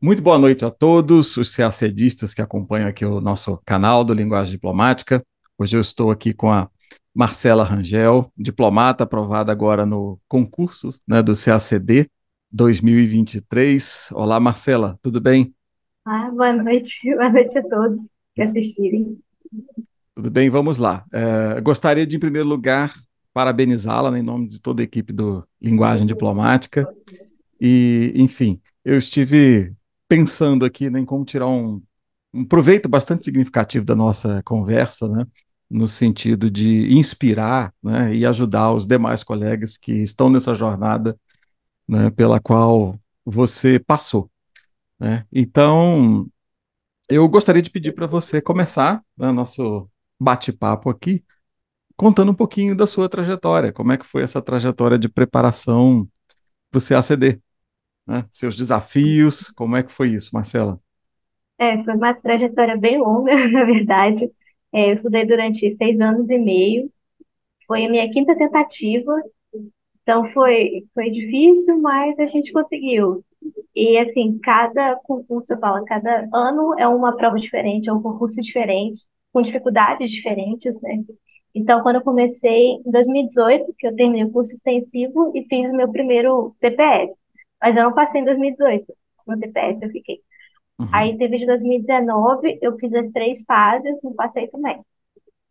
Muito boa noite a todos os CACDistas que acompanham aqui o nosso canal do Linguagem Diplomática. Hoje eu estou aqui com a Marcela Rangel, diplomata aprovada agora no concurso, né, do CACD 2023. Olá, Marcela, tudo bem? Boa noite, boa noite a todos que assistirem. Tudo bem, vamos lá. Gostaria de, em primeiro lugar, parabenizá-la, né, em nome de toda a equipe do Linguagem Diplomática. E, enfim, eu estive pensando aqui, né, em como tirar um proveito bastante significativo da nossa conversa, né, no sentido de inspirar, né, e ajudar os demais colegas que estão nessa jornada, né, pela qual você passou, né? Então, eu gostaria de pedir para você começar, né, nosso bate-papo aqui, contando um pouquinho da sua trajetória. Como é que foi essa trajetória de preparação para o CACD, né? Seus desafios, como é que foi isso, Marcela? Foi uma trajetória bem longa, na verdade. Eu estudei durante 6 anos e meio. Foi a minha quinta tentativa, então foi difícil, mas a gente conseguiu. E assim, cada concurso, eu falo, cada ano é uma prova diferente, é um concurso diferente, com dificuldades diferentes, né? Então, quando eu comecei em 2018, que eu terminei o curso extensivo e fiz o meu primeiro TPS, mas eu não passei em 2018 no TPS, eu fiquei. Uhum. Aí teve de 2019, eu fiz as 3 fases, não passei também.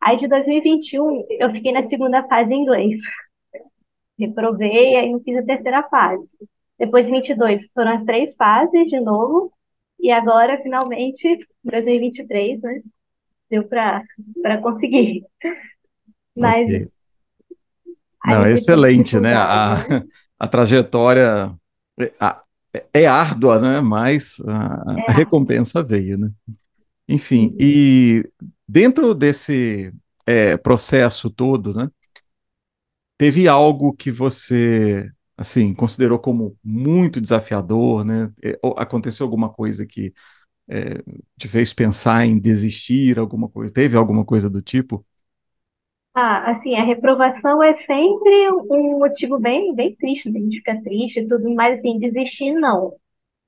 Aí de 2021, eu fiquei na segunda fase em inglês. Reprovei, aí não fiz a terceira fase. Depois, 22, foram as 3 fases de novo. E agora, finalmente, 2023, né? Deu para conseguir. Mas Ok. Não, aí muita excelente, né? dificuldade, né? A trajetória é, a- é árdua, né? Mas a É. recompensa veio, né? Enfim, Uhum. e dentro desse processo todo, né? Teve algo que você, assim, considerou como muito desafiador, né? Ou aconteceu alguma coisa que é, te fez pensar em desistir, alguma coisa? Teve alguma coisa do tipo? Assim, a reprovação é sempre um motivo bem, bem triste, né? A gente fica triste e tudo, mas assim, desistir não.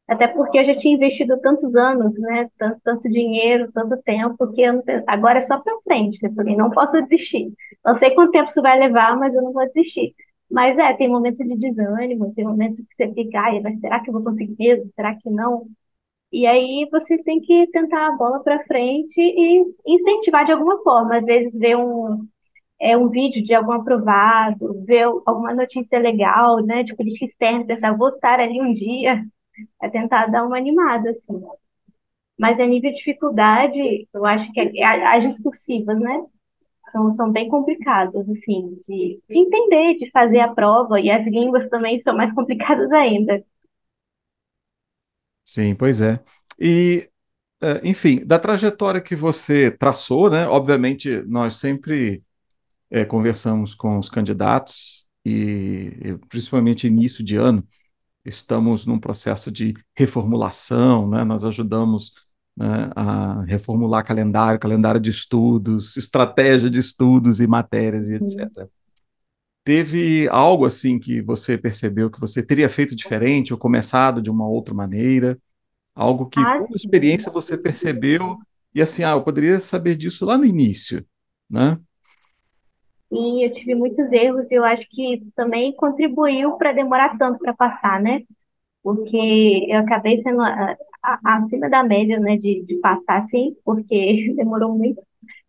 Até porque eu já tinha investido tantos anos, né? Tanto dinheiro, tanto tempo, que eu não agora é só para frente. Eu falei, não posso desistir. Não sei quanto tempo isso vai levar, mas eu não vou desistir. Mas tem momentos de desânimo, tem momentos que você fica, ai, mas será que eu vou conseguir mesmo? Será que não? E aí você tem que tentar a bola para frente e incentivar de alguma forma. Às vezes ver um vídeo de algum aprovado, ver alguma notícia legal, né, de política externa, pensar, vou estar ali um dia, é tentar dar uma animada, assim. Mas a nível de dificuldade, eu acho que as discursivas, né, são bem complicadas, assim, de entender, de fazer a prova, e as línguas também são mais complicadas ainda. Sim, pois é. E enfim, da trajetória que você traçou, né? Obviamente, nós sempre conversamos com os candidatos e principalmente início de ano, estamos num processo de reformulação, né? Nós ajudamos, né, a reformular calendário, calendário de estudos, estratégia de estudos e matérias e Uhum. etc. Teve algo assim que você percebeu que você teria feito diferente ou começado de uma outra maneira? Algo que, Ah, com a sim. experiência, você percebeu e assim, eu poderia saber disso lá no início, né? E eu tive muitos erros e eu acho que também contribuiu para demorar tanto para passar, né? Porque eu acabei sendo acima da média, né, de passar, sim, porque demorou muito.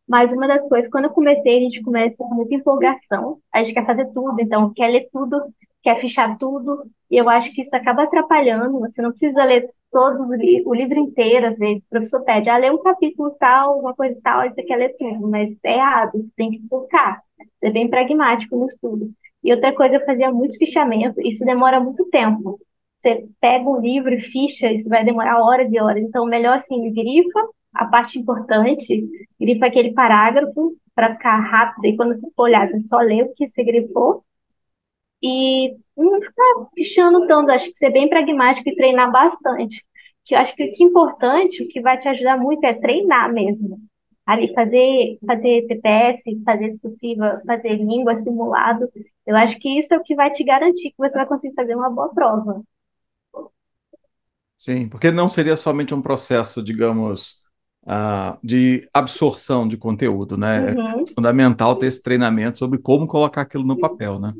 Mas uma das coisas, quando eu comecei, a gente começa com muita empolgação, a gente quer fazer tudo, então quer ler tudo, quer fichar tudo, e eu acho que isso acaba atrapalhando, você não precisa ler o livro inteiro, às vezes, o professor pede, lê um capítulo tal, uma coisa tal, aí você quer ler tudo, mas é errado, você tem que focar, ser bem pragmático no estudo. E outra coisa, eu fazia muito fichamento, isso demora muito tempo. Você pega um livro e ficha, isso vai demorar horas e horas, então melhor assim, grifa a parte importante, grifa aquele parágrafo para ficar rápido e quando você for olhar, você só lê o que você grifou e não ficar pichando tanto. Acho que ser bem pragmático e treinar bastante. Que eu acho que o que é importante, o que vai te ajudar muito é treinar mesmo. Ali fazer TPS, fazer discursiva, fazer língua simulado. Eu acho que isso é o que vai te garantir que você vai conseguir fazer uma boa prova. Sim, porque não seria somente um processo, digamos, de absorção de conteúdo, né? É Uhum. fundamental ter esse treinamento sobre como colocar aquilo no papel, né?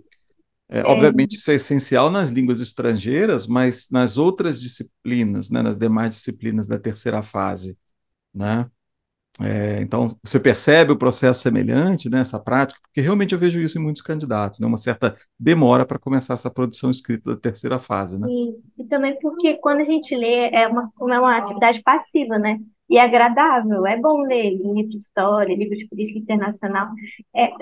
É, Obviamente, isso é essencial nas línguas estrangeiras, mas nas outras disciplinas, né? Nas demais disciplinas da terceira fase, né? Então, você percebe o processo semelhante, né, essa prática, porque realmente eu vejo isso em muitos candidatos, né? Uma certa demora para começar essa produção escrita da terceira fase, né? e também porque quando a gente lê, como é uma atividade passiva, né? E é agradável, é bom ler livro de história, livro de política internacional.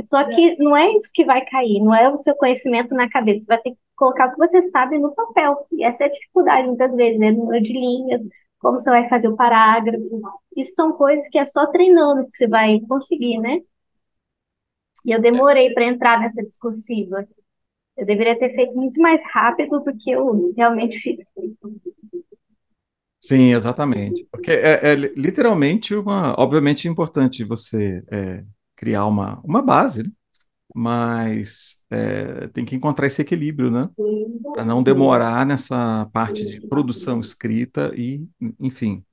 Só que não é isso que vai cair, não é o seu conhecimento na cabeça. Você vai ter que colocar o que você sabe no papel. E essa é a dificuldade, muitas vezes, né? Número de linhas, como você vai fazer o parágrafo. Isso são coisas que é só treinando que você vai conseguir, né? E eu demorei para entrar nessa discursiva. Eu deveria ter feito muito mais rápido do que eu realmente fiz. Sim, exatamente. Porque é literalmente obviamente é importante você criar uma base, né? Mas tem que encontrar esse equilíbrio, né? Para não demorar nessa parte de produção escrita e, enfim,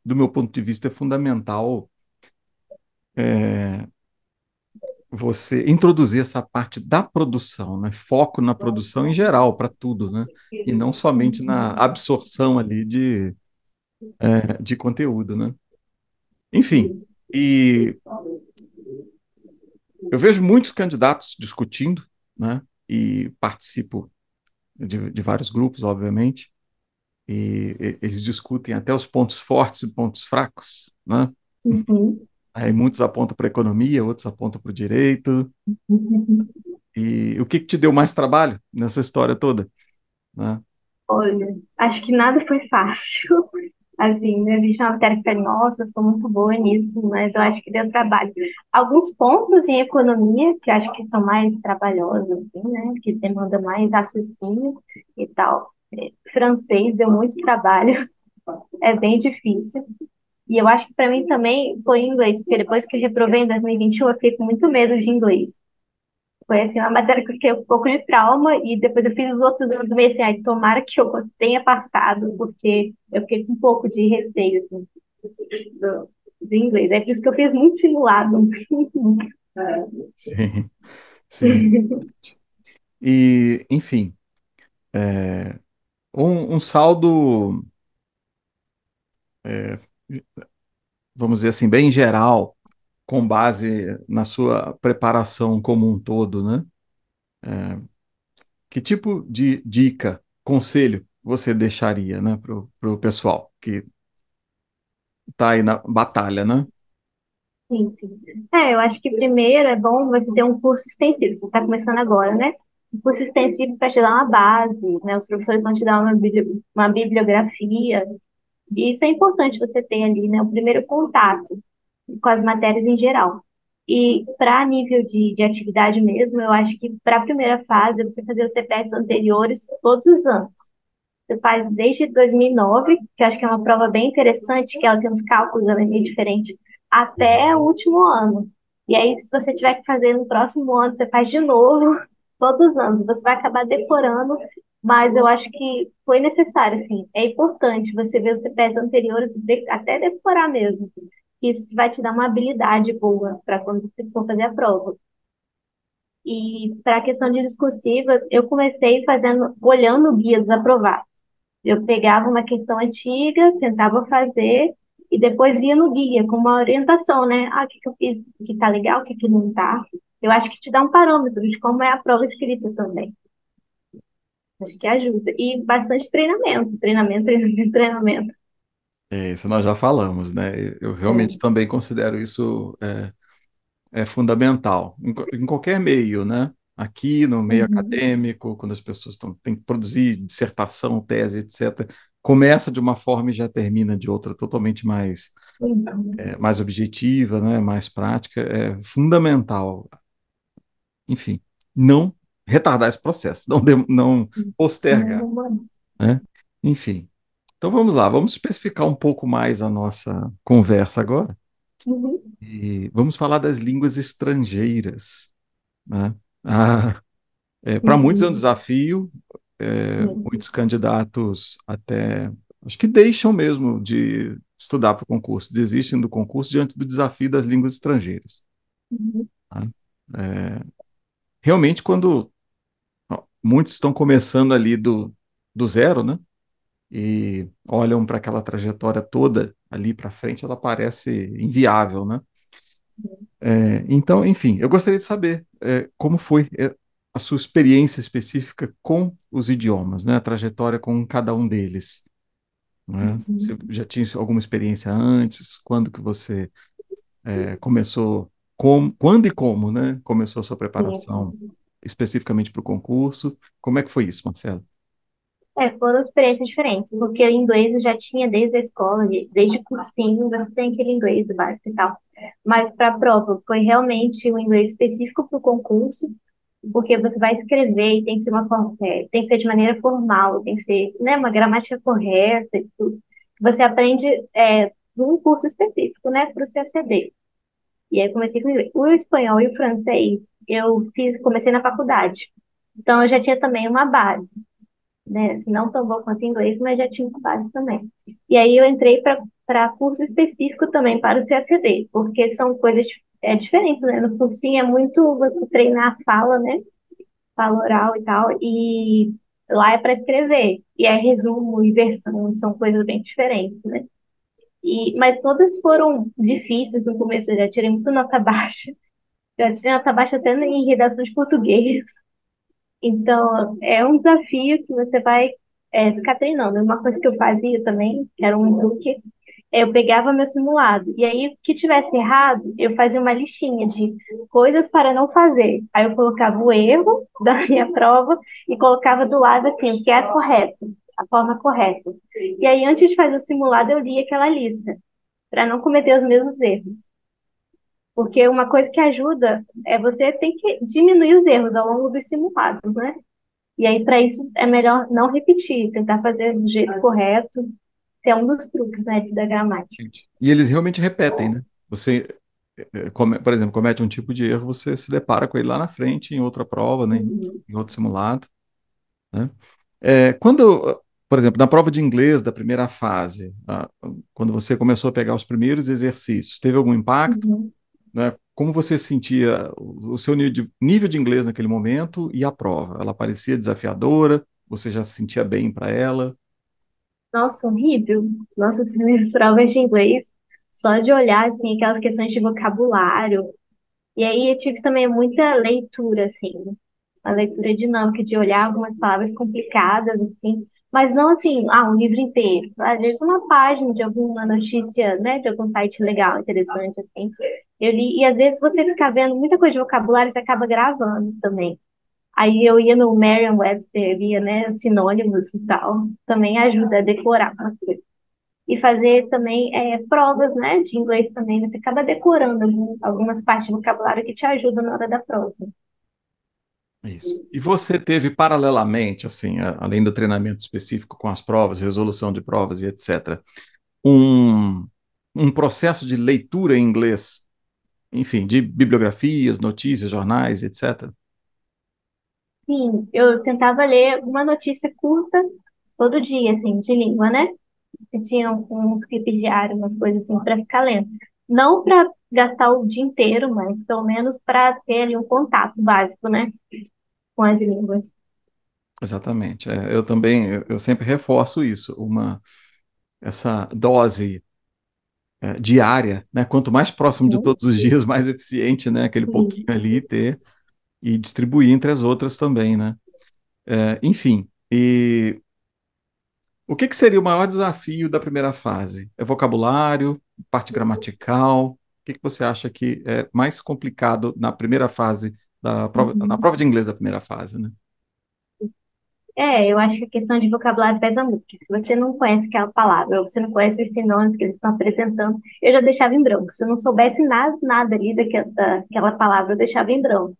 do meu ponto de vista é fundamental você introduzir essa parte da produção, né? Foco na produção em geral, para tudo, né? E não somente na absorção ali de conteúdo, né? Enfim, e eu vejo muitos candidatos discutindo, né? E participo de vários grupos, obviamente, e eles discutem até os pontos fortes e pontos fracos, né? Uhum. Aí muitos apontam para a economia, outros apontam para o direito. E o que te deu mais trabalho nessa história toda, né? Olha, acho que nada foi fácil. Assim, né? Existe uma matéria que fala, nossa, eu sou muito boa nisso, mas eu acho que deu trabalho. Alguns pontos em economia, que eu acho que são mais trabalhosos, assim, né? Que demanda mais raciocínio e tal. Francês deu muito trabalho, é bem difícil. E eu acho que para mim também foi inglês, porque depois que eu reprovei em 2021, eu fiquei com muito medo de inglês. Foi assim, uma matéria que eu fiquei um pouco de trauma e depois eu fiz os outros anos meio assim, ai, tomara que eu tenha passado, porque eu fiquei com um pouco de receio assim, do inglês. É por isso que eu fiz muito simulado. Sim, sim. E, enfim, um saldo, é, vamos dizer assim, bem geral, com base na sua preparação como um todo, né? Que tipo de dica, conselho você deixaria, né, pro pessoal que está aí na batalha, né? Sim, sim. Eu acho que primeiro é bom você ter um curso extensivo. Você está começando agora, né? Um curso extensivo para te dar uma base, né? Os professores vão te dar uma bibliografia. E isso é importante você ter ali, né? O primeiro contato com as matérias em geral. E para nível de atividade mesmo, eu acho que para a primeira fase, você fazer os TPS anteriores todos os anos. Você faz desde 2009, que eu acho que é uma prova bem interessante, que ela tem uns cálculos, ela é meio diferente, até o último ano. E aí, se você tiver que fazer no próximo ano, você faz de novo, todos os anos. Você vai acabar decorando, mas eu acho que foi necessário, assim. É importante você ver os TPS anteriores, até decorar mesmo. Isso vai te dar uma habilidade boa para quando você for fazer a prova. E para a questão de discursiva, eu comecei fazendo, olhando o guia dos aprovados. Eu pegava uma questão antiga, tentava fazer e depois via no guia com uma orientação, né? Ah, o que que eu fiz que tá legal, o que que não tá. Eu acho que te dá um parâmetro de como é a prova escrita também. Acho que ajuda. E bastante treinamento, treinamento, treinamento, treinamento. Isso nós já falamos, né? Eu realmente É. também considero isso é fundamental em qualquer meio, né? Aqui no meio Uhum. acadêmico, quando as pessoas têm que produzir dissertação, tese, etc., começa de uma forma e já termina de outra, totalmente Uhum. mais objetiva, né? Mais prática. É fundamental, enfim, não retardar esse processo, não postergar, Uhum. né? Enfim, então vamos lá, vamos especificar um pouco mais a nossa conversa agora Uhum. e vamos falar das línguas estrangeiras, né? Ah, para muitos é um Uhum. desafio, Uhum. muitos candidatos até. acho que deixam mesmo de estudar para o concurso, desistem do concurso diante do desafio das línguas estrangeiras. Uhum. Tá? É, realmente, quando ó, muitos estão começando ali do zero, né? E olham para aquela trajetória toda ali para frente, ela parece inviável, né? Então, enfim, eu gostaria de saber como foi a sua experiência específica com os idiomas, né? A trajetória com cada um deles, né? Você Uhum. já tinha alguma experiência antes? Quando que você começou? Quando e como, né? Começou a sua preparação Sim. especificamente para o concurso? Como é que foi isso, Marcelo? Foram experiências diferentes, porque o inglês eu já tinha desde a escola, desde o cursinho, você tem aquele inglês básico e tal. Mas para a prova, foi realmente um inglês específico para o concurso, porque você vai escrever e tem que ser tem que ser de maneira formal, tem que ser, né, uma gramática correta e tudo. Você aprende num curso específico, né, para o CACD. E aí eu comecei com o inglês. O espanhol e o francês, comecei na faculdade. Então eu já tinha também uma base, né? Não tão bom quanto inglês, mas já tinha base também. E aí eu entrei para curso específico também para o CACD, porque são coisas diferentes, né? No cursinho é muito você treinar a fala, né? Fala oral e tal, e lá é para escrever. E é resumo e versão, são coisas bem diferentes, né? Mas todas foram difíceis no começo, eu já tirei muito nota baixa. Já tirei nota baixa até em redação de português. Então, é um desafio que você vai ficar treinando. Uma coisa que eu fazia também, que era um truque, eu pegava meu simulado. E aí, o que tivesse errado, eu fazia uma listinha de coisas para não fazer. Aí eu colocava o erro da minha prova e colocava do lado assim, o que é correto, a forma correta. E aí, antes de fazer o simulado, eu lia aquela lista, para não cometer os mesmos erros. Porque uma coisa que ajuda é você tem que diminuir os erros ao longo dos simulados, né? E aí, para isso, é melhor não repetir, tentar fazer do jeito correto, que é um dos truques, né, da gramática. Gente. E eles realmente repetem, né? Você, por exemplo, comete um tipo de erro, você se depara com ele lá na frente, em outra prova, né? Uhum. Em outro simulado, né? Quando, por exemplo, na prova de inglês da primeira fase, quando você começou a pegar os primeiros exercícios, teve algum impacto, Uhum. né? Como você sentia o seu nível de inglês naquele momento e a prova? Ela parecia desafiadora? Você já se sentia bem para ela? Nossa, horrível. Nossa, as primeiras provas de inglês, só de olhar, assim, aquelas questões de vocabulário. E aí eu tive também muita leitura, assim, uma leitura dinâmica de olhar algumas palavras complicadas, assim, mas não assim, um livro inteiro. Às vezes uma página de alguma notícia, né, de algum site legal, interessante, assim. Eu li, e às vezes você fica vendo muita coisa de vocabulário, você acaba gravando também. Aí eu ia no Merriam-Webster, via, né, sinônimos e tal. Também ajuda a decorar umas coisas. E fazer também provas, né, de inglês também. Você acaba decorando algumas partes de vocabulário que te ajudam na hora da prova. Isso. E você teve paralelamente, assim, além do treinamento específico com as provas, resolução de provas e etc., um, um processo de leitura em inglês, enfim, de bibliografias, notícias, jornais, etc. Sim, eu tentava ler uma notícia curta todo dia, assim, de língua, né? Eu tinha um script diário, umas coisas assim, para ficar lendo. Não para gastar o dia inteiro, mas pelo menos para ter ali um contato básico, né, com as línguas. Exatamente. Eu também, eu sempre reforço isso, essa dose diária, né? Quanto mais próximo de Uhum. todos os dias, mais eficiente, né? Aquele pouquinho Sim. ali ter e distribuir entre as outras também, né? Enfim, e o que que seria o maior desafio da primeira fase? É vocabulário, parte gramatical? O que que você acha que é mais complicado na primeira fase na Uhum. prova de inglês da primeira fase, né? Eu acho que a questão de vocabulário pesa muito. Porque se você não conhece aquela palavra, ou você não conhece os sinônimos que eles estão apresentando, eu já deixava em branco. Se eu não soubesse nada ali daquela palavra, eu deixava em branco.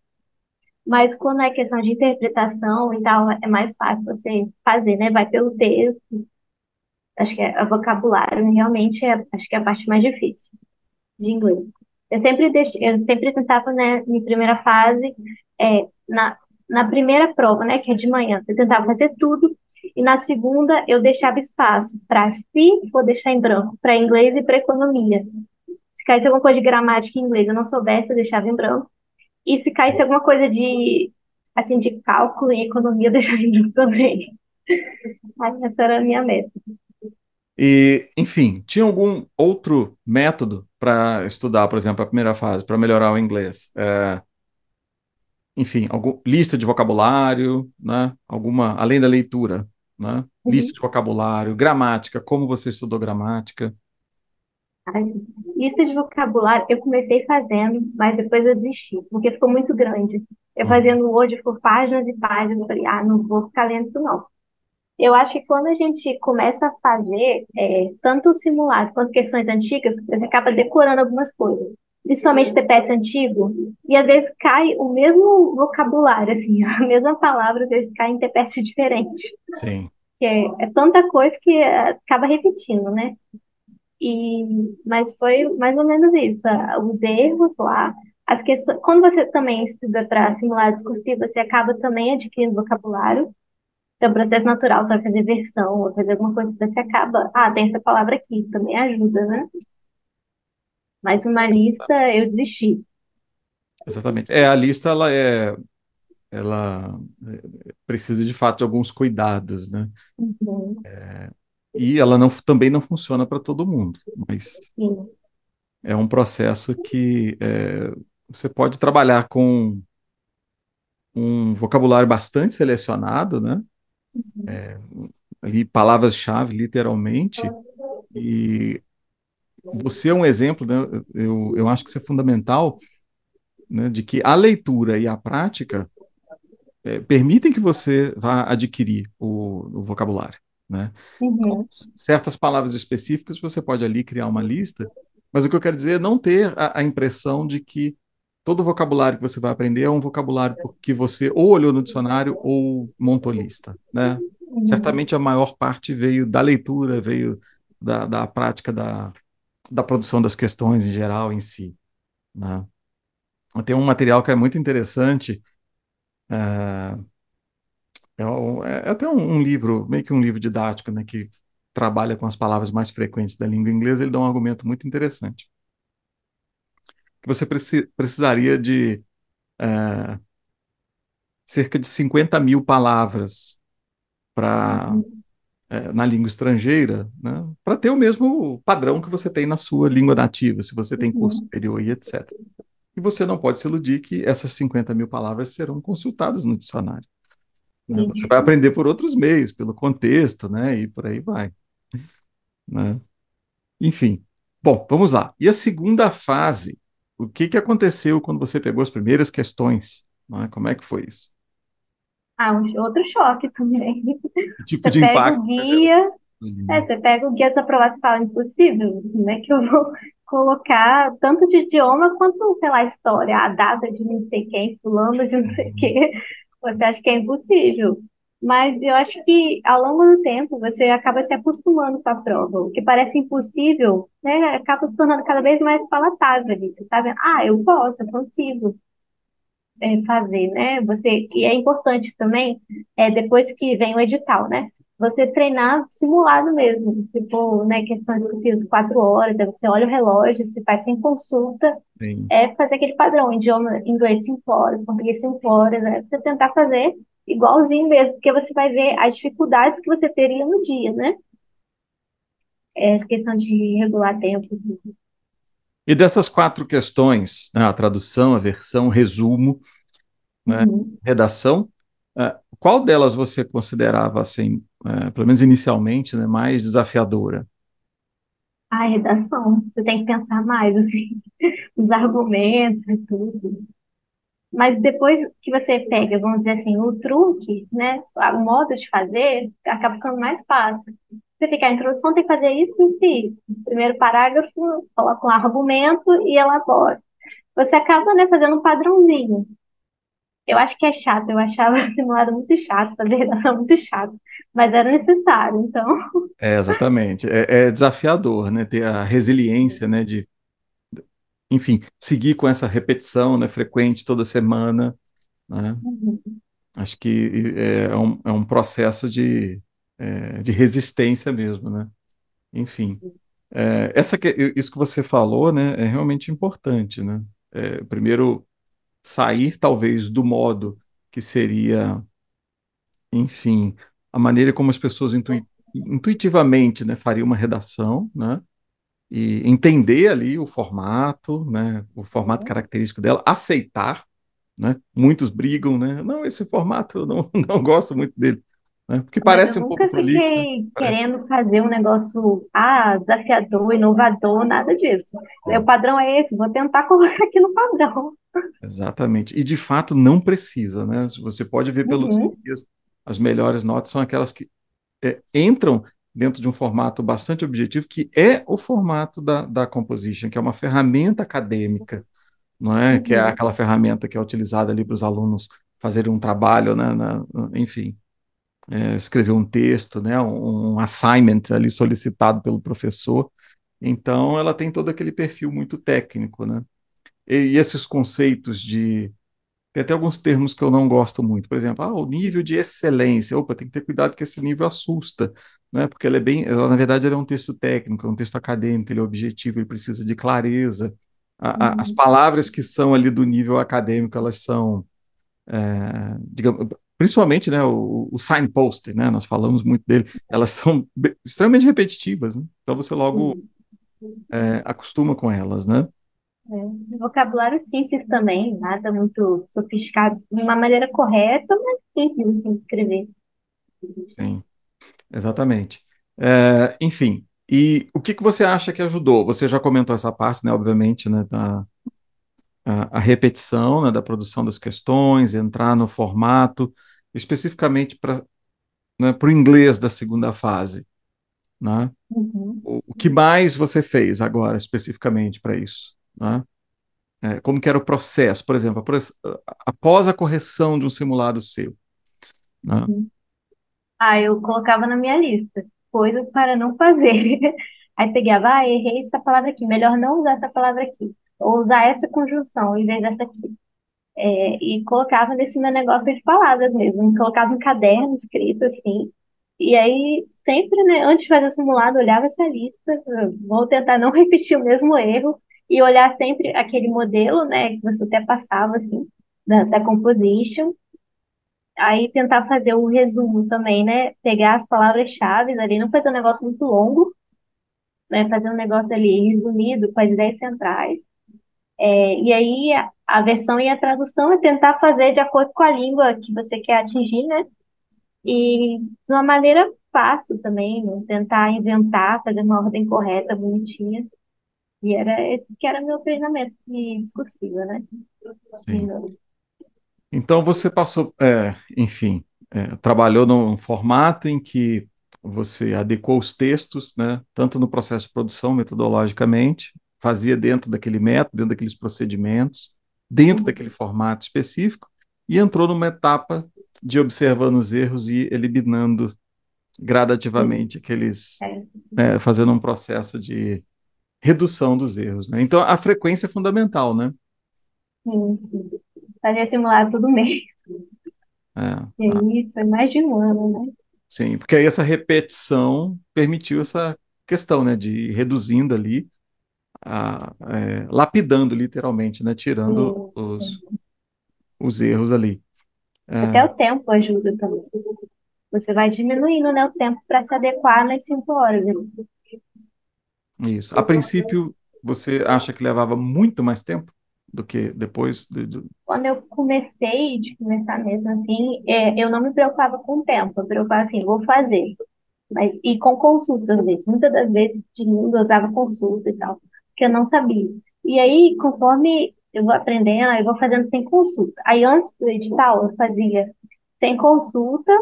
Mas quando é questão de interpretação e tal, é mais fácil você fazer, né? Vai pelo texto. Acho que é o vocabulário realmente acho que é a parte mais difícil de inglês. Eu sempre tentava, né, em primeira fase, na primeira prova, né, que é de manhã, eu tentava fazer tudo E na segunda eu deixava espaço para se, vou deixar em branco, para inglês e para economia. Se caísse alguma coisa de gramática em inglês eu não soubesse, eu deixava em branco. E se caísse alguma coisa de, assim, de cálculo e economia, eu deixava em branco também. Aí essa era a minha meta. E, enfim, tinha algum outro método para estudar, por exemplo, a primeira fase, para melhorar o inglês? Enfim, lista de vocabulário, né? Alguma, além da leitura, né? Lista Uhum. de vocabulário, gramática, como você estudou gramática? Ai, lista de vocabulário eu comecei fazendo, mas depois eu desisti, porque ficou muito grande. Eu fazia Uhum. no Word por páginas e páginas, eu falei, ah, não vou ficar lendo isso não. Eu acho que quando a gente começa a fazer tanto o simulado quanto questões antigas, você acaba decorando algumas coisas. Principalmente TPS antigo, e às vezes cai o mesmo vocabulário, assim, a mesma palavra, às vezes cai em TPS diferente. Sim, Que é tanta coisa que acaba repetindo, né? Mas foi mais ou menos isso. Os erros lá, as questões. Quando você também estuda para simular discursivo, você acaba também adquirindo vocabulário. Então, é um processo natural, você vai fazer versão, vai fazer alguma coisa, você acaba. Ah, tem essa palavra aqui, também ajuda, né? Mas uma lista eu desisti. exatamente. A lista ela precisa de fato de alguns cuidados, né? Uhum, E ela não, também não funciona para todo mundo, mas sim. é um processo que você pode trabalhar com um vocabulário bastante selecionado, né? Ali palavras-chave, literalmente, e você é um exemplo, né? Eu acho que isso é fundamental, né? De que a leitura e a prática permitem que você vá adquirir o vocabulário, né? Então, Uhum, certas palavras específicas você pode ali criar uma lista, mas o que eu quero dizer é não ter a impressão de que todo vocabulário que você vai aprender é um vocabulário que você ou olhou no dicionário ou montou lista, né? uhum, Certamente a maior parte veio da leitura, veio da prática da produção das questões em geral em si, né? Tem um material que é muito interessante, é até um livro, meio que um livro didático, né, que trabalha com as palavras mais frequentes da língua inglesa. Ele dá um argumento muito interessante, que você precisaria de cerca de 50 mil palavras para uhum, na língua estrangeira, né, para ter o mesmo padrão que você tem na sua língua nativa, se você tem curso uhum, superior e etc. E você não pode se iludir que essas 50 mil palavras serão consultadas no dicionário, né? Você vai sim. aprender por outros meios, pelo contexto, né? E por aí vai, né? Enfim. Bom, vamos lá. E a segunda fase? O que que aconteceu quando você pegou as primeiras questões? Né? Como é que foi isso? Ah, outro choque também. Que tipo Você de pega o impacto foi guia. ali? Você pega o guia dos aprovados e fala, impossível, como é que eu vou colocar tanto de idioma quanto, sei lá, história, a data de não sei quem, fulano de não sei Uhum. quê. Você acha que é impossível. Mas eu acho que ao longo do tempo você acaba se acostumando com a prova. O que parece impossível, né, acaba se tornando cada vez mais palatável ali. Você tá vendo, ah, eu posso, eu consigo fazer, né? E é importante também, depois que vem o edital, né? Você treinar simulado mesmo, tipo, né, questões discussivas 4 horas, aí você olha o relógio, você faz sem consulta, Sim. fazer aquele padrão, idioma inglês 5 horas, português 5 horas, você tentar fazer igualzinho mesmo, porque você vai ver as dificuldades que você teria no dia, né? Essa questão de regular tempo. E dessas quatro questões, né, a tradução, a versão, o resumo, né, Uhum. redação, qual delas você considerava, assim, pelo menos inicialmente, né, mais desafiadora? A redação, você tem que pensar mais, assim, os argumentos e tudo. Mas depois que você pega, vamos dizer assim, o truque, né, o modo de fazer, acaba ficando mais fácil. Você fica, a introdução tem que fazer isso em si. Primeiro parágrafo, coloca um argumento e elabora. Você acaba, né, fazendo um padrãozinho. Eu acho que é chato, eu achava simulado muito chato, fazer redação muito chato, mas era necessário, então. Exatamente. É desafiador, né, ter a resiliência, né, de, enfim, seguir com essa repetição, né, frequente toda semana, né? Uhum. Acho que é um processo de. de resistência mesmo, né? Enfim, isso que você falou, né, é realmente importante, né? Primeiro, sair talvez do modo que seria, enfim, a maneira como as pessoas intuitivamente, né, fariam uma redação, né? E entender ali o formato, né, o formato característico dela, aceitar, né? Muitos brigam, né? Não, esse formato eu não, não gosto muito dele, né? Porque Mas eu parece um pouco nunca prolixo, né? fiquei Parece. querendo fazer um negócio, desafiador, inovador, nada disso. Meu É, padrão é esse, vou tentar colocar aqui no padrão. exatamente. E de fato não precisa, né? Você pode ver pelos Uhum, guias, as melhores notas são aquelas que entram dentro de um formato bastante objetivo, que é o formato da composition, que é uma ferramenta acadêmica, não é? Que é uhum, aquela ferramenta que é utilizada ali para os alunos fazerem um trabalho, né? Enfim, escrever um texto, né? Um assignment ali solicitado pelo professor. Então, ela tem todo aquele perfil muito técnico, né? E esses conceitos de tem até alguns termos que eu não gosto muito. Por exemplo, o nível de excelência. Opa, tem que ter cuidado que esse nível assusta, né? Porque na verdade, ele é um texto técnico, é um texto acadêmico, ele é objetivo, ele precisa de clareza. As uhum. palavras que são ali do nível acadêmico, elas são, digamos, principalmente, né, o signpost, né? Nós falamos muito dele. Elas são extremamente repetitivas, né? Então você logo Sim, acostuma com elas, né? vocabulário simples também, nada muito sofisticado, de uma maneira correta, mas simples assim, de escrever. Sim. Exatamente. Enfim, e o que que você acha que ajudou? Você já comentou essa parte, né, obviamente, né, a repetição, né, da produção das questões, entrar no formato, especificamente para, né, o inglês da segunda fase, né? Uhum, O que mais você fez agora, especificamente para isso, né? Como que era o processo, por exemplo, após a correção de um simulado seu, né? uhum. Eu colocava na minha lista coisas para não fazer. Aí pegava, errei essa palavra aqui, melhor não usar essa palavra aqui. Ou usar essa conjunção em vez dessa aqui. E colocava nesse meu negócio de palavras mesmo. Colocava um caderno escrito assim. E aí, sempre, né, antes de fazer o simulado, olhava essa lista. Vou tentar não repetir o mesmo erro. E olhar sempre aquele modelo, né, que você até passava, assim, da composition. Aí tentar fazer o resumo também, né? Pegar as palavras-chave ali, não fazer um negócio muito longo, né? Fazer um negócio ali resumido com as ideias centrais. E aí a versão e a tradução é tentar fazer de acordo com a língua que você quer atingir, né? E de uma maneira fácil também, não tentar inventar, fazer uma ordem correta, bonitinha. E era esse que era meu treinamento de discursiva, né? Sim. Então você passou, enfim, trabalhou num formato em que você adequou os textos, né, tanto no processo de produção, metodologicamente, fazia dentro daquele método, dentro daqueles procedimentos, dentro daquele formato específico, e entrou numa etapa de observando os erros e eliminando Sim, gradativamente aqueles, é, fazendo um processo de redução dos erros, né? Então a frequência é fundamental, né? sim. Fazia simulado todo mês. E A aí foi mais de um ano, né? Sim, porque aí essa repetição permitiu essa questão, né, de ir reduzindo ali, lapidando literalmente, né, tirando Sim. os erros ali. Até É, o tempo ajuda também. Você vai diminuindo, né, o tempo para se adequar nas 5 horas, né? isso. A princípio, você acha que levava muito mais tempo do que depois Quando eu comecei, de começar mesmo assim, eu não me preocupava com o tempo. Eu me preocupava assim, vou fazer. E com consulta, às vezes. Muitas das vezes, de língua, eu usava consulta e tal, porque eu não sabia. E aí, conforme eu vou aprendendo, eu vou fazendo sem consulta. Aí, antes do edital, eu fazia sem consulta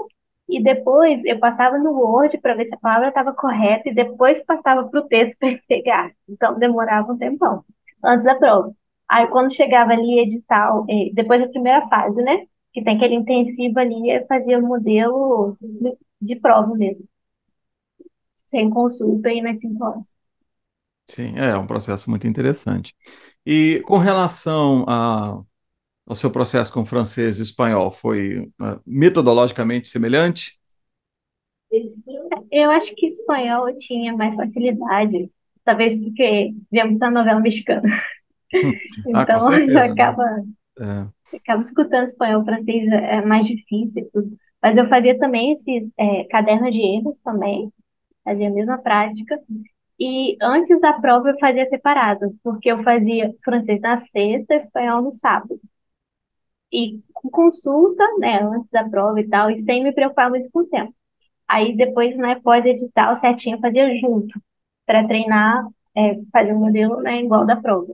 e depois eu passava no Word para ver se a palavra estava correta e depois passava para o texto para pegar. Então, demorava um tempão antes da prova. Aí, quando chegava ali, edital, depois da primeira fase, né? Que tem aquele intensivo ali, eu fazia o modelo de prova mesmo sem consulta e nas 5 horas. Sim, é um processo muito interessante. E com relação ao seu processo com francês e espanhol, foi metodologicamente semelhante? Eu acho que espanhol eu tinha mais facilidade, talvez porque via muita novela mexicana. Ah, com Então, eu certeza, né? É, acaba escutando espanhol, francês é mais difícil e tudo. Mas eu fazia também esses cadernos de erros também, fazia a mesma prática. E antes da prova eu fazia separado, porque eu fazia francês na sexta, espanhol no sábado. E com consulta, né, antes da prova e tal, e sem me preocupar muito com o tempo. Aí depois, né, pós-edital certinho, eu fazia junto, para treinar, fazer o modelo, né, igual da prova,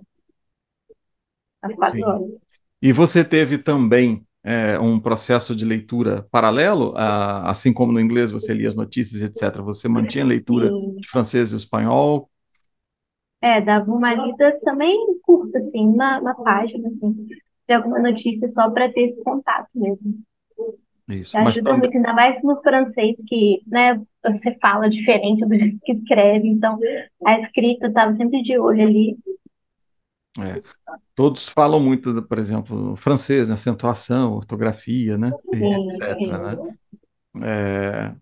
às quatro sim. horas. E você teve também um processo de leitura paralelo, assim como no inglês você lia as notícias, etc. Você mantinha a leitura E, de francês e espanhol? dava uma lida também curta, assim, na página, assim, de alguma notícia só para ter esse contato mesmo. Isso. Mas Ajuda também, muito, ainda mais no francês, que, né, você fala diferente do jeito que escreve, então a escrita estava sempre de olho ali. é, todos falam muito, por exemplo, francês, né? Acentuação, ortografia, né? E etc, né? Enfim. É,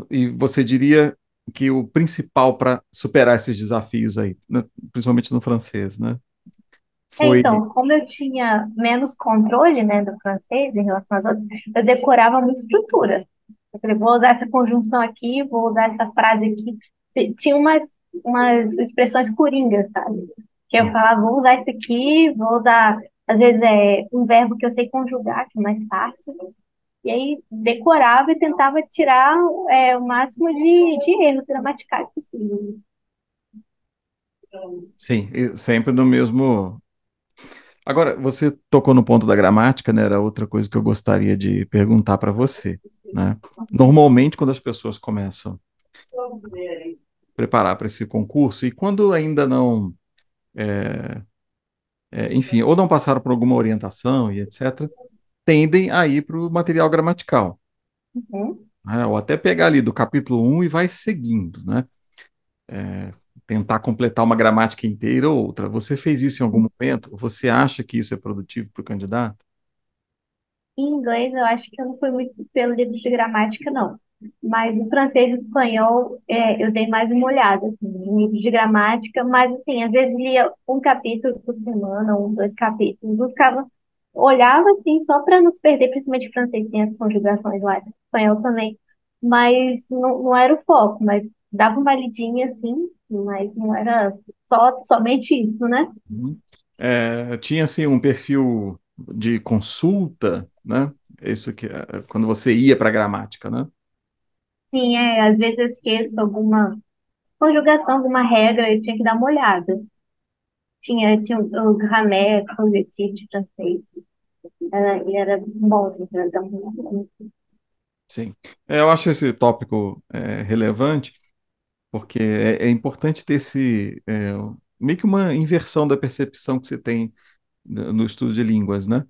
e você diria que o principal para superar esses desafios aí, né, principalmente no francês, né? Foi. Então, como eu tinha menos controle, né, do francês em relação às outras, eu decorava muita estrutura. Eu falei, vou usar essa conjunção aqui, vou usar essa frase aqui. Tinha umas expressões coringas, sabe? Que eu falava, vou usar isso aqui, vou usar, às vezes, um verbo que eu sei conjugar, que é mais fácil. E aí decorava e tentava tirar o máximo de erros gramaticais possível. Sim, e sempre no mesmo. Agora, você tocou no ponto da gramática, né? Era outra coisa que eu gostaria de perguntar para você, né? Normalmente, quando as pessoas começam a preparar para esse concurso, e quando ainda não, enfim, ou não passaram por alguma orientação e etc., tendem a ir para o material gramatical, Uhum. né? Ou até pegar ali do capítulo um e vai seguindo, né? Tentar completar uma gramática inteira ou outra. Você fez isso em algum momento? Você acha que isso é produtivo para o candidato? Em inglês, eu acho que eu não fui muito pelo livro de gramática, não. Mas em francês e espanhol, eu dei mais uma olhada, assim, em livros de gramática, mas, assim, às vezes lia um capítulo por semana, um, dois capítulos, eu ficava, olhava, assim, só para não se perder, principalmente em francês, tem as conjugações lá, espanhol também, mas não era o foco, mas dava uma lidinha, assim, mas não era somente isso, né? Uhum. Tinha assim um perfil de consulta, né? Isso que quando você ia para a gramática, né? Sim, às vezes eu esqueço alguma conjugação, alguma regra, eu tinha que dar uma olhada. Tinha o grammaire, corretivo de francês. E era bom, assim, para dar uma olhada. Sim. Eu acho esse tópico relevante porque é importante ter esse meio que uma inversão da percepção que você tem no estudo de línguas, né?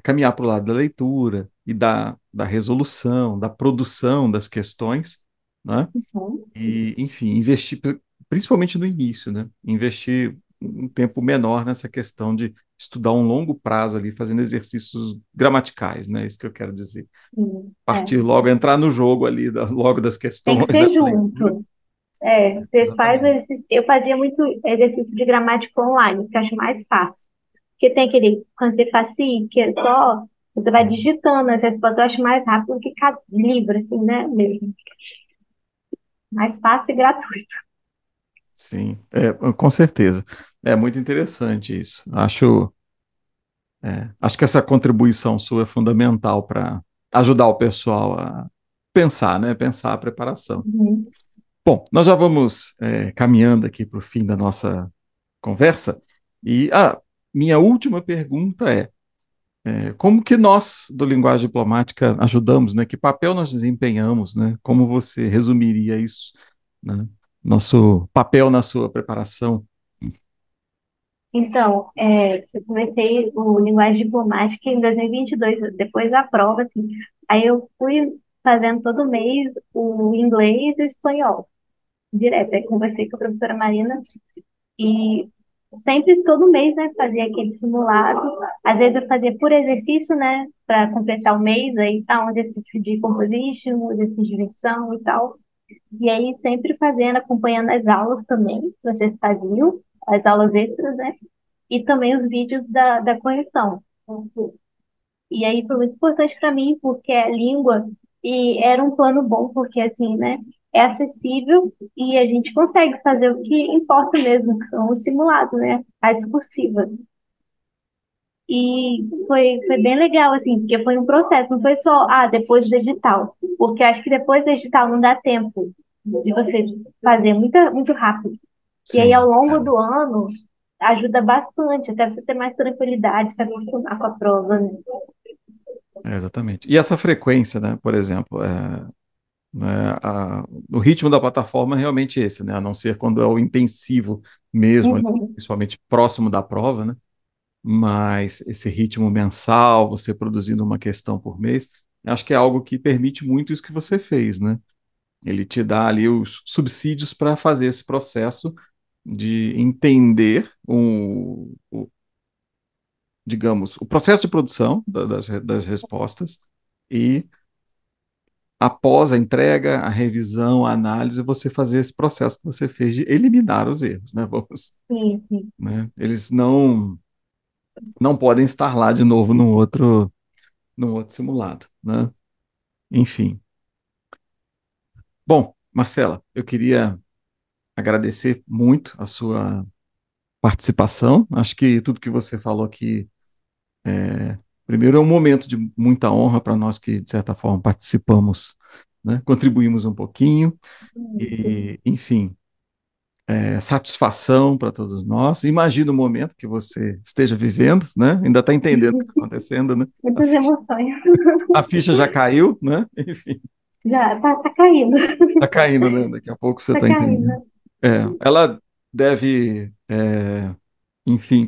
Caminhar para o lado da leitura e da resolução, da produção das questões, né? Uhum. E, enfim, investir, principalmente no início, né? Investir um tempo menor nessa questão de estudar um longo prazo ali, fazendo exercícios gramaticais, né? Isso que eu quero dizer. Sim, Partir logo, entrar no jogo ali, logo das tem que questões, né? ser Da leitura. junto. Você faz Exatamente. eu fazia muito exercício de gramática online, que eu acho mais fácil. Porque tem aquele, quando você faz assim, que é só, você vai Uhum. digitando as respostas, eu acho mais rápido do que cada livro, assim, né? Mesmo. Mais fácil e gratuito. Sim, com certeza. É muito interessante isso. Acho que essa contribuição sua é fundamental para ajudar o pessoal a pensar, né? Pensar a preparação. Uhum. Bom, nós já vamos caminhando aqui para o fim da nossa conversa. E a minha última pergunta como que nós, do Linguagem Diplomática, ajudamos, né? Que papel nós desempenhamos, né? Como você resumiria isso, né? Nosso papel na sua preparação. Então, eu comecei o Linguagem Diplomática em 2022, depois da prova, assim. Aí eu fui fazendo todo mês o inglês e o espanhol, direto. Aí conversei com a professora Marina e sempre todo mês, né, fazia aquele simulado. Às vezes eu fazia por exercício, né, para completar o mês, aí tá um exercício de composition, um exercício de versão e tal. E aí sempre fazendo, acompanhando as aulas também, que vocês faziam, as aulas extras, né, e também os vídeos da correção. E aí foi muito importante para mim, porque é língua e era um plano bom, porque assim, né, é acessível e a gente consegue fazer o que importa mesmo, que são os simulados, né, a discursiva. E foi bem legal, assim, porque foi um processo, não foi só, depois do edital. Porque acho que depois do edital não dá tempo de você fazer muito rápido. E aí, ao Sim, longo do ano, ajuda bastante, até você ter mais tranquilidade, se acostumar com a prova, né? exatamente. E essa frequência, né, por exemplo, né, o ritmo da plataforma é realmente esse, né, a não ser quando é o intensivo mesmo, ali, Uhum. principalmente próximo da prova, né, mas esse ritmo mensal, você produzindo uma questão por mês, acho que é algo que permite muito isso que você fez, né? Ele te dá ali os subsídios para fazer esse processo de entender digamos, o processo de produção das respostas e após a entrega, a revisão, a análise, você fazer esse processo que você fez de eliminar os erros, né? Vamos, Sim, sim. né? Eles não podem estar lá de novo num outro simulado, né? Enfim. Bom, Marcela, eu queria agradecer muito a sua participação. Acho que tudo que você falou aqui, primeiro, é um momento de muita honra para nós que, de certa forma, participamos, né? Contribuímos um pouquinho e, enfim, satisfação para todos nós. Imagina o momento que você esteja vivendo, né? Ainda está entendendo o que está acontecendo, né? Muitas emoções. A ficha já caiu, né? Enfim, Já tá caindo, está caindo, né? Daqui a pouco você tá está entendendo. caindo. Ela deve, enfim,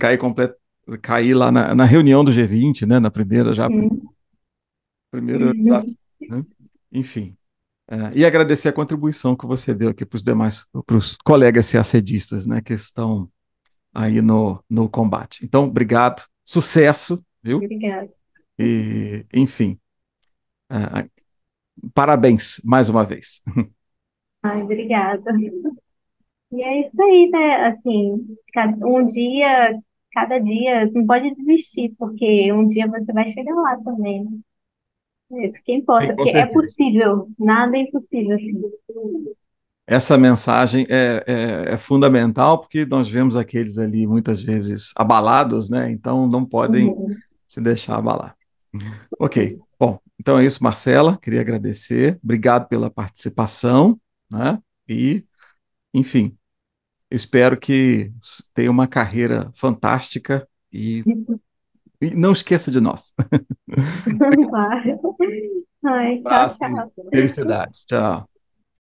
cair lá na reunião do G20, né? Na primeira já, Sim. primeiro desafio, né? Enfim. E agradecer a contribuição que você deu aqui para os demais, para os colegas CACDistas, né, que estão aí no combate. Então, obrigado, sucesso, viu? Obrigada. E, enfim, é, parabéns mais uma vez. Ai, obrigada. E é isso aí, né? Assim, um dia, cada dia, não pode desistir, porque um dia você vai chegar lá também, né? É isso que Sim, importa, com porque é certeza. possível, nada é impossível, assim. Essa mensagem é fundamental porque nós vemos aqueles ali muitas vezes abalados, né? Então não podem Uhum. se deixar abalar. Ok, bom, então é isso, Marcela. Queria agradecer. Obrigado pela participação, né? E, enfim, espero que tenha uma carreira fantástica e não esqueça de nós. Claro. Ai, tchau, Abraço e tchau. felicidades. Tchau.